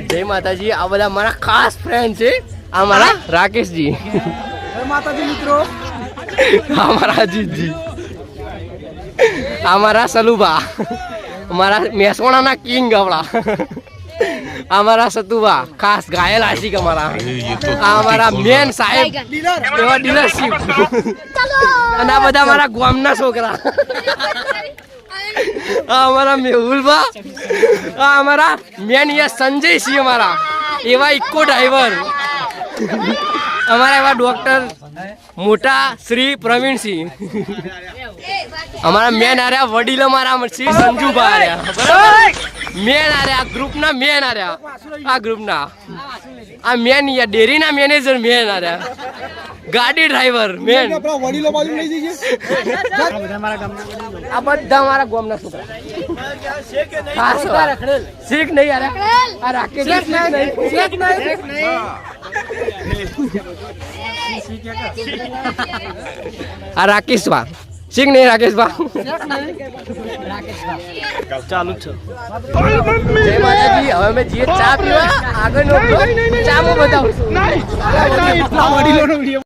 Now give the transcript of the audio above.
જય માતાજી. આ બધા મારા ખાસ ફ્રેન્ડ છે. આ મારા રાકેશજી. જય માતાજી મિત્રો. આ મારા અજીતજી. આ મારા સલુભા. અમારા મહેસાણાના કિંગ આપણા. અમારા સતુભા ખાસ ઘાયલ આશિક અમારા. આ અમારા મેન સાહેબ એવા ડીલરશીપ. અને આ બધા મારા ગામના છોકરા. આ અમારા મેહુલભા. આ અમારા મેન સંજયસિંહ અમારા એવા ઇકો ડ્રાઈવર. અમારા એવા ડોક્ટર મોટા શ્રી પ્રવીણસિંહ. અમારા મેન આર્યા વડીલ અમારા શ્રી સંજુભા આર્યા. બરાબર મેન આર્યા આ ગ્રુપના મેન આર્યા. આ ગ્રુપના આ મેન ડેરીના મેનેજર મેન આર્યા. ગાડી ડ્રાઈવર મેન. વડીલો બાજુ લઈ જઈએ. આ બધા મારા ગામના છોકરા. શીખ નહીં યાર. આ રાકેશ આ રાકેશ બા શીખ નહીં. રાકેશ બા ચાલુ છે. જય માતાજી. હવે અમે જઈએ ચા પીવા. આગળનો ચા માં બતાવશું.